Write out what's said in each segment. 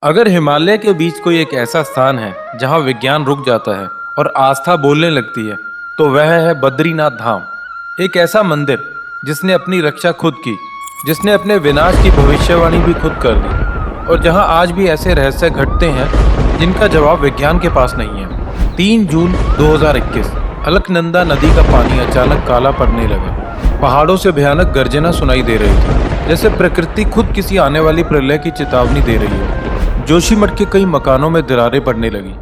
अगर हिमालय के बीच कोई एक ऐसा स्थान है जहां विज्ञान रुक जाता है और आस्था बोलने लगती है, तो वह है बद्रीनाथ धाम। एक ऐसा मंदिर जिसने अपनी रक्षा खुद की, जिसने अपने विनाश की भविष्यवाणी भी खुद कर दी, और जहां आज भी ऐसे रहस्य घटते हैं जिनका जवाब विज्ञान के पास नहीं है। 3 जून 2021 अलकनंदा नदी का पानी अचानक काला पड़ने लगा। पहाड़ों से भयानक गर्जना सुनाई दे रही थी, जैसे प्रकृति खुद किसी आने वाली प्रलय की चेतावनी दे रही हो। जोशीमठ के कई मकानों में दरारें पड़ने लगी,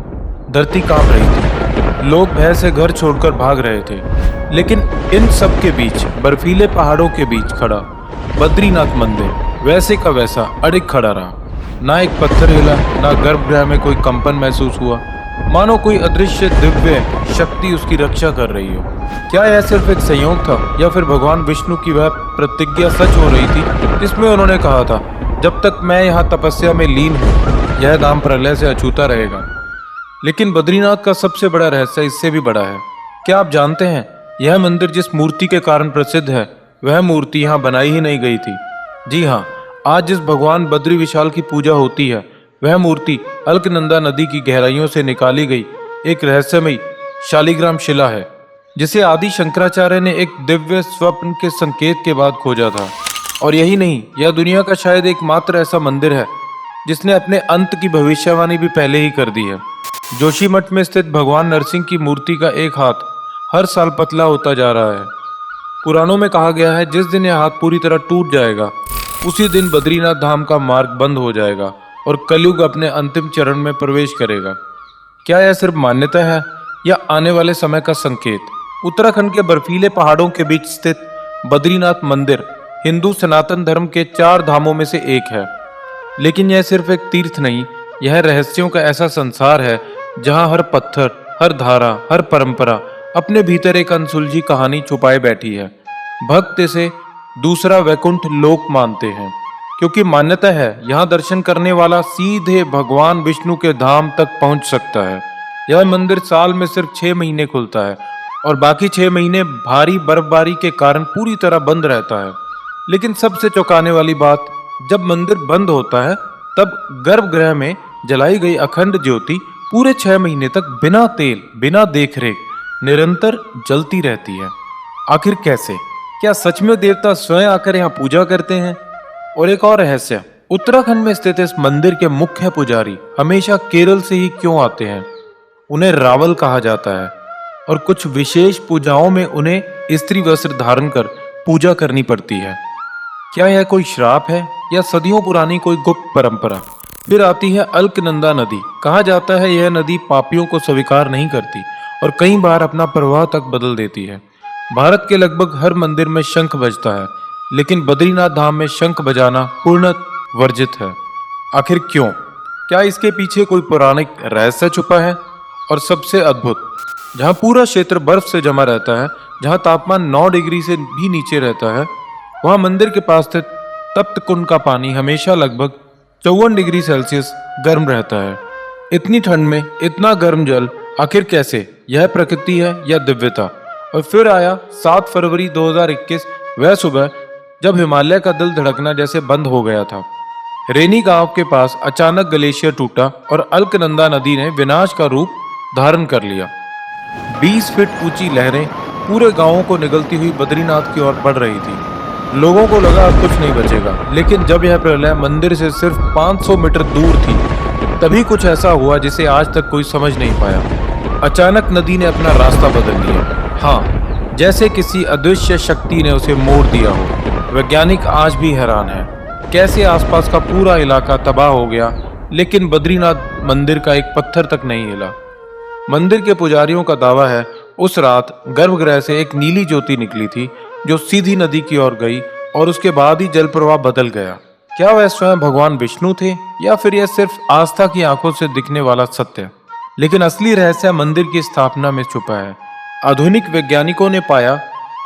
धरती कांप रही थी, लोग भय से घर छोड़कर भाग रहे थे। लेकिन इन सब के बीच, बर्फीले पहाड़ों के बीच खड़ा बद्रीनाथ मंदिर वैसे का वैसा अडिग खड़ा रहा। ना एक पत्थर हिला, ना गर्भगृह में कोई कंपन महसूस हुआ, मानो कोई अदृश्य दिव्य शक्ति उसकी रक्षा कर रही हो। क्या यह सिर्फ एक संयोग था, या फिर भगवान विष्णु की वह प्रतिज्ञा सच हो रही थी जिसमें उन्होंने कहा था, जब तक मैं यहाँ तपस्या में लीन हूँ यह धाम प्रलय से अछूता रहेगा। लेकिन बद्रीनाथ का सबसे बड़ा रहस्य इससे भी बड़ा है। क्या आप जानते हैं, यह मंदिर जिस मूर्ति के कारण प्रसिद्ध है, वह मूर्ति यहाँ बनाई ही नहीं गई थी। जी हाँ, आज जिस भगवान बद्री विशाल की पूजा होती है, वह मूर्ति अलकनंदा नदी की गहराइयों से निकाली गई एक रहस्यमयी शालिग्राम शिला है, जिसे आदि शंकराचार्य ने एक दिव्य स्वप्न के संकेत के बाद खोजा था। और यही नहीं, यह दुनिया का शायद एकमात्र ऐसा मंदिर है जिसने अपने अंत की भविष्यवाणी भी पहले ही कर दी है। जोशीमठ में स्थित भगवान नरसिंह की मूर्ति का एक हाथ हर साल पतला होता जा रहा है। पुराणों में कहा गया है, जिस दिन यह हाथ पूरी तरह टूट जाएगा, उसी दिन बद्रीनाथ धाम का मार्ग बंद हो जाएगा और कलयुग अपने अंतिम चरण में प्रवेश करेगा। क्या यह सिर्फ मान्यता है या आने वाले समय का संकेत? उत्तराखंड के बर्फीले पहाड़ों के बीच स्थित बद्रीनाथ मंदिर हिंदू सनातन धर्म के 4 धामों में से एक है। लेकिन यह सिर्फ एक तीर्थ नहीं, यह रहस्यों का ऐसा संसार है जहां हर पत्थर, हर धारा, हर परंपरा अपने भीतर एक अनसुलझी कहानी छुपाए बैठी है। भक्त इसे दूसरा वैकुंठ लोक मानते हैं, क्योंकि मान्यता है यहां दर्शन करने वाला सीधे भगवान विष्णु के धाम तक पहुंच सकता है। यह मंदिर साल में सिर्फ 6 महीने खुलता है और बाकी 6 महीने भारी बर्फबारी के कारण पूरी तरह बंद रहता है। लेकिन सबसे चौंकाने वाली बात, जब मंदिर बंद होता है तब गर्भगृह में जलाई गई अखंड ज्योति पूरे 6 महीने तक बिना तेल, बिना देखरेख निरंतर जलती रहती है। आखिर कैसे? क्या सच में देवता स्वयं आकर यहाँ पूजा करते हैं? और एक और रहस्य, उत्तराखंड में स्थित इस मंदिर के मुख्य पुजारी हमेशा केरल से ही क्यों आते हैं? उन्हें रावल कहा जाता है और कुछ विशेष पूजाओं में उन्हें स्त्री वस्त्र धारण कर पूजा करनी पड़ती है। क्या यह कोई श्राप है या सदियों पुरानी कोई गुप्त परंपरा? फिर आती है अलकनंदा नदी। कहा जाता है यह नदी पापियों को स्वीकार नहीं करती और कई बार अपना प्रवाह तक बदल देती है। भारत के लगभग हर मंदिर में शंख बजता है, लेकिन बद्रीनाथ धाम में शंख बजाना पूर्णतः वर्जित है। आखिर क्यों? क्या इसके पीछे कोई पौराणिक रहस्य छुपा है? और सबसे अद्भुत, जहाँ पूरा क्षेत्र बर्फ से जमा रहता है, जहाँ तापमान 9 डिग्री से भी नीचे रहता है, वहाँ मंदिर के पास स्थित तप्त कुंड का पानी हमेशा लगभग 54 डिग्री सेल्सियस गर्म रहता है। इतनी ठंड में इतना गर्म जल आखिर कैसे? यह प्रकृति है या दिव्यता? और फिर आया 7 फरवरी 2021, वह सुबह जब हिमालय का दिल धड़कना जैसे बंद हो गया था। रेनी गांव के पास अचानक ग्लेशियर टूटा और अलकनंदा नदी ने विनाश का रूप धारण कर लिया। 20 फीट ऊंची लहरें पूरे गांवों को निगलती हुई बद्रीनाथ की ओर बढ़ रही थी। लोगों को लगा अब कुछ नहीं बचेगा, लेकिन जब यह प्रलय मंदिर से सिर्फ 500 मीटर दूर थी, तभी कुछ ऐसा हुआ जिसे आज तक कोई समझ नहीं पाया। अचानक नदी ने अपना रास्ता बदल लिया। हाँ, जैसे किसी अदृश्य शक्ति ने उसे मोड़ दिया हो। वैज्ञानिक आज भी हैरान है, कैसे आसपास का पूरा इलाका तबाह हो गया, लेकिन बद्रीनाथ मंदिर का एक पत्थर तक नहीं हिला। मंदिर के पुजारियों का दावा है, उस रात गर्भगृह से एक नीली ज्योति निकली थी जो सीधी नदी की ओर गई और उसके बाद ही जल प्रवाह बदल गया। क्या वह स्वयं भगवान विष्णु थे या फिर यह सिर्फ आस्था की आंखों से दिखने वाला सत्य? लेकिन असली रहस्य मंदिर की स्थापना में छुपा है। आधुनिक वैज्ञानिकों ने पाया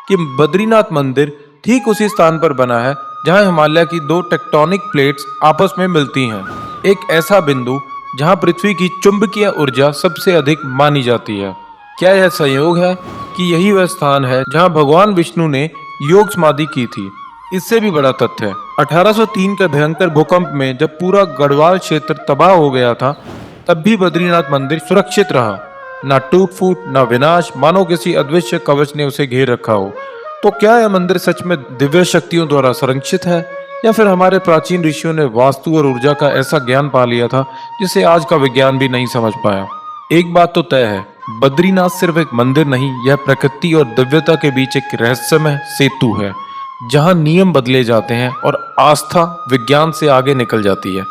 कि बद्रीनाथ मंदिर ठीक उसी स्थान पर बना है जहां हिमालय की 2 टेक्टोनिक प्लेट्स आपस में मिलती हैं। एक ऐसा बिंदु जहां पृथ्वी की चुंबकीय ऊर्जा सबसे अधिक मानी जाती है। क्या यह संयोग है कि यही वह स्थान है जहां भगवान विष्णु ने योग समाधि की थी? इससे भी बड़ा तथ्य है 1803 के भयंकर भूकंप में जब पूरा गढ़वाल क्षेत्र तबाह हो गया था, तब भी बद्रीनाथ मंदिर सुरक्षित रहा। ना टूट फूट, ना विनाश, मानो किसी अदृश्य कवच ने उसे घेर रखा हो। तो क्या यह मंदिर सच में दिव्य शक्तियों द्वारा संरक्षित है, या फिर हमारे प्राचीन ऋषियों ने वास्तु और ऊर्जा का ऐसा ज्ञान पा लिया था जिसे आज का विज्ञान भी नहीं समझ पाया। एक बात तो तय है, बद्रीनाथ सिर्फ एक मंदिर नहीं, यह प्रकृति और दिव्यता के बीच एक रहस्यमय सेतु है, जहां नियम बदले जाते हैं और आस्था विज्ञान से आगे निकल जाती है।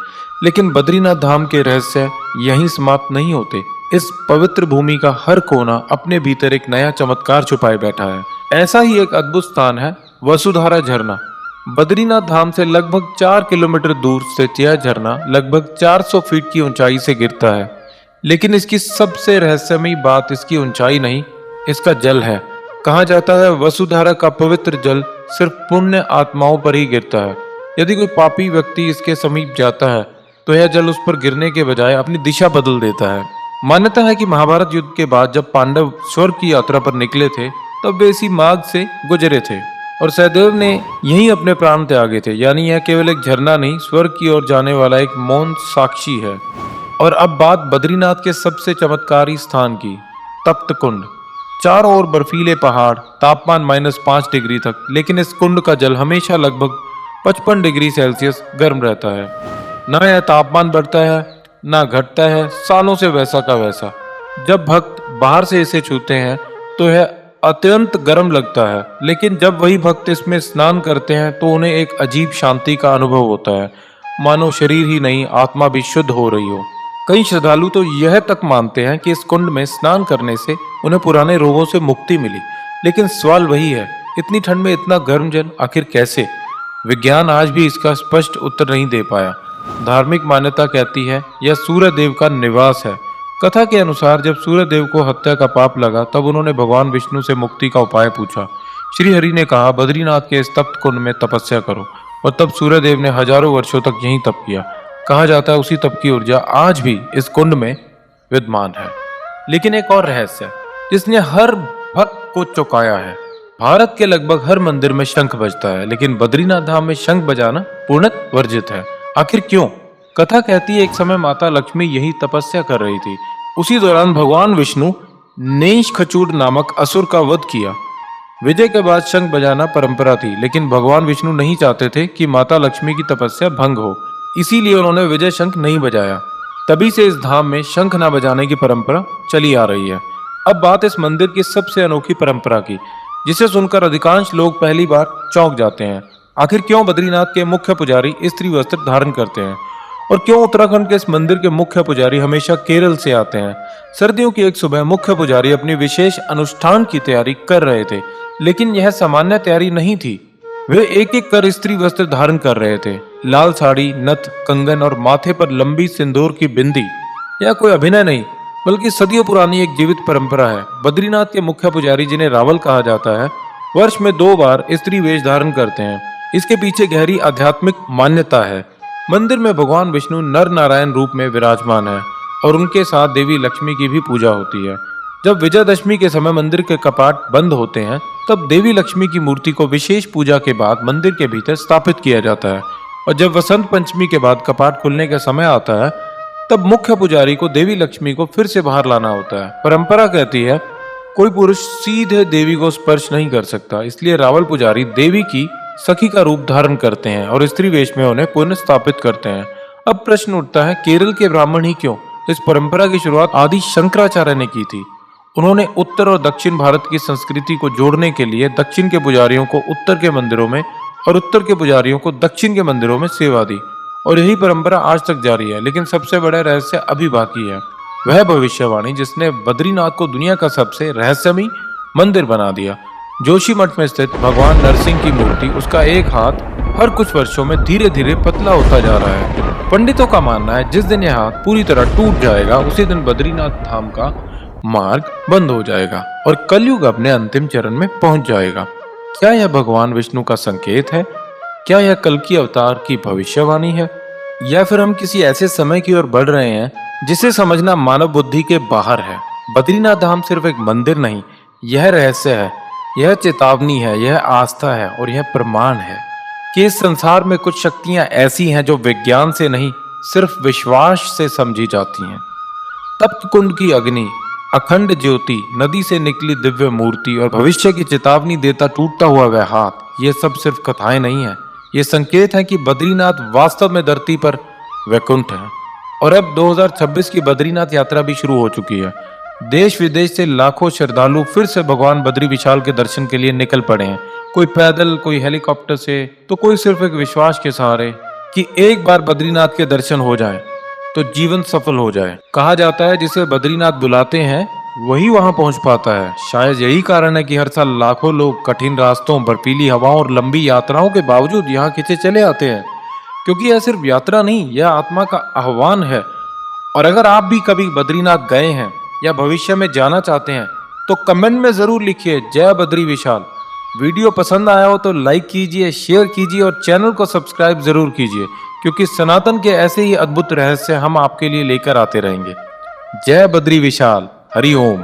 लेकिन बद्रीनाथ धाम के रहस्य यहीं समाप्त नहीं होते। इस पवित्र भूमि का हर कोना अपने भीतर एक नया चमत्कार छुपाए बैठा है। ऐसा ही एक अद्भुत स्थान है वसुधारा झरना। बद्रीनाथ धाम से लगभग 4 किलोमीटर दूर स्थित यह झरना लगभग 400 फीट की ऊंचाई से गिरता है। लेकिन इसकी सबसे रहस्यमयी बात इसकी ऊंचाई नहीं, इसका जल है। कहा जाता है वसुधारा का पवित्र जल सिर्फ पुण्य आत्माओं पर ही गिरता है। यदि कोई पापी व्यक्ति इसके समीप जाता है तो यह जल उस पर गिरने के बजाय अपनी दिशा बदल देता है। मान्यता है कि महाभारत युद्ध के बाद जब पांडव स्वर्ग की यात्रा पर निकले थे, तब वे इसी मार्ग से गुजरे थे और सहदेव ने यहीं अपने प्राण त्यागे थे। यानी यह केवल एक झरना नहीं, स्वर्ग की ओर जाने वाला एक मौन साक्षी है। और अब बात बद्रीनाथ के सबसे चमत्कारी स्थान की, तप्त कुंड। चारों ओर बर्फीले पहाड़, तापमान -5 डिग्री तक, लेकिन इस कुंड का जल हमेशा लगभग 55 डिग्री सेल्सियस गर्म रहता है। न यह तापमान बढ़ता है न घटता है, सालों से वैसा का वैसा। जब भक्त बाहर से इसे छूते हैं तो यह अत्यंत गर्म लगता है, लेकिन जब वही भक्त इसमें स्नान करते हैं तो उन्हें एक अजीब शांति का अनुभव होता है, मानो शरीर ही नहीं आत्मा भी शुद्ध हो रही हो। कई श्रद्धालु तो यह तक मानते हैं कि इस कुंड में स्नान करने से उन्हें पुराने रोगों से मुक्ति मिली। लेकिन सवाल वही है, इतनी ठंड में इतना गर्म जल आखिर कैसे? विज्ञान आज भी इसका स्पष्ट उत्तर नहीं दे पाया। धार्मिक मान्यता कहती है यह सूर्य देव का निवास है। कथा के अनुसार जब सूर्य देव को हत्या का पाप लगा, तब उन्होंने भगवान विष्णु से मुक्ति का उपाय पूछा। श्री हरि ने कहा बद्रीनाथ के इस तप्त कुंड में तपस्या करो, और तब सूर्य देव ने हजारों वर्षों तक यहीं तप किया। कहा जाता है उसी तप की ऊर्जा आज भी इस कुंड में विद्यमान है। लेकिन एक और रहस्य जिसने हर भक्त को चौंकाया है। भारत के लगभग हर मंदिर में शंख बजता है, लेकिन बद्रीनाथ धाम में शंख बजाना पूर्णतः वर्जित है। आखिर क्यों? कथा कहती है एक समय माता लक्ष्मी यही तपस्या कर रही थी। उसी दौरान भगवान विष्णु ने खचूड नामक असुर का वध किया। विजय के बाद शंख बजाना परंपरा थी, लेकिन भगवान विष्णु नहीं चाहते थे कि माता लक्ष्मी की तपस्या भंग हो, इसीलिए उन्होंने विजय शंख नहीं बजाया। तभी से इस धाम में शंख न बजाने की परंपरा चली आ रही है। अब बात इस मंदिर की सबसे अनोखी परंपरा की, जिसे सुनकर अधिकांश लोग पहली बार चौंक जाते हैं। आखिर क्यों बद्रीनाथ के मुख्य पुजारी स्त्री वस्त्र धारण करते हैं, और क्यों उत्तराखंड के इस मंदिर के मुख्य पुजारी हमेशा केरल से आते हैं? सर्दियों की एक सुबह मुख्य पुजारी अपनी विशेष अनुष्ठान की तैयारी कर रहे थे, लेकिन यह सामान्य तैयारी नहीं थी। वे एक एक कर स्त्री वस्त्र धारण कर रहे थे। लाल साड़ी, नथ, कंगन और माथे पर लंबी सिंदूर की बिंदी। यह कोई अभिनय नहीं, बल्कि सदियों पुरानी एक जीवित परंपरा है। बद्रीनाथ के मुख्य पुजारी, जिन्हें रावल कहा जाता है, वर्ष में 2 बार स्त्री वेश धारण करते हैं। इसके पीछे गहरी आध्यात्मिक मान्यता है। मंदिर में भगवान विष्णु नर नारायण रूप में विराजमान है और उनके साथ देवी लक्ष्मी की भी पूजा होती है। जब विजयदशमी के समय मंदिर के कपाट बंद होते हैं, तब देवी लक्ष्मी की मूर्ति को विशेष पूजा के बाद मंदिर के भीतर स्थापित किया जाता है। और जब वसंत पंचमी के बाद कपाट खुलने का समय आता है, तब मुख्य पुजारी को देवी लक्ष्मी को फिर से बाहर लाना होता है। परंपरा कहती है कोई पुरुष सीधे देवी को स्पर्श नहीं कर सकता, इसलिए रावल पुजारी देवी की सखी का रूप धारण करते हैं और स्त्री वेश में उन्हें पुनः स्थापित करते हैं। अब प्रश्न उठता है, केरल के ब्राह्मण ही क्यों? इस परंपरा की शुरुआत आदि शंकराचार्य ने की थी। उन्होंने उत्तर और दक्षिण भारत की संस्कृति को जोड़ने के लिए दक्षिण के पुजारियों को उत्तर के मंदिरों में और उत्तर के पुजारियों को दक्षिण के मंदिरों में सेवा दी, और यही परंपरा आज तक जारी है। लेकिन सबसे बड़ा रहस्य अभी बाकी है, वह भविष्यवाणी जिसने बद्रीनाथ को दुनिया का सबसे रहस्यमयी मंदिर बना दिया। जोशीमठ में स्थित भगवान नरसिंह की मूर्ति, उसका एक हाथ हर कुछ वर्षों में धीरे धीरे पतला होता जा रहा है। पंडितों का मानना है जिस दिन यह हाथ पूरी तरह टूट जाएगा, उसी दिन बद्रीनाथ धाम का मार्ग बंद हो जाएगा और कलयुग अपने अंतिम चरण में पहुंच जाएगा। क्या यह भगवान विष्णु का संकेत है? क्या यह कल्कि अवतार की भविष्यवाणी है, या फिर हम किसी ऐसे समय की ओर बढ़ रहे हैं जिसे समझना मानव बुद्धि के बाहर है? बद्रीनाथ धाम सिर्फ एक मंदिर नहीं, यह रहस्य है, यह चेतावनी है, यह आस्था है और यह प्रमाण है कि इस संसार में कुछ शक्तियां ऐसी हैं जो विज्ञान से नहीं सिर्फ विश्वास से समझी जाती हैं। तप्त कुंड की अग्नि, अखंड ज्योति, नदी से निकली दिव्य मूर्ति और भविष्य की चेतावनी देता टूटता हुआ वह हाथ, ये सब सिर्फ कथाएं नहीं है। ये संकेत है कि बद्रीनाथ वास्तव में धरती पर वैकुंठ है। और अब 2026 की बद्रीनाथ यात्रा भी शुरू हो चुकी है। देश विदेश से लाखों श्रद्धालु फिर से भगवान बद्री विशाल के दर्शन के लिए निकल पड़े हैं। कोई पैदल, कोई हेलीकॉप्टर से, तो कोई सिर्फ एक विश्वास के सहारे कि एक बार बद्रीनाथ के दर्शन हो जाए तो जीवन सफल हो जाए। कहा जाता है जिसे बद्रीनाथ बुलाते हैं वही वहां पहुंच पाता है। शायद यही कारण है कि हर साल लाखों लोग कठिन रास्तों, बर्फीली हवाओं और लंबी यात्राओं के बावजूद यहाँ खींचे चले आते हैं, क्योंकि यह सिर्फ यात्रा नहीं, यह आत्मा का आह्वान है। और अगर आप भी कभी बद्रीनाथ गए हैं या भविष्य में जाना चाहते हैं तो कमेंट में जरूर लिखिए जय बद्री विशाल। वीडियो पसंद आया हो तो लाइक कीजिए, शेयर कीजिए और चैनल को सब्सक्राइब जरूर कीजिए, क्योंकि सनातन के ऐसे ही अद्भुत रहस्य हम आपके लिए लेकर आते रहेंगे। जय बद्री विशाल। हरि ओम।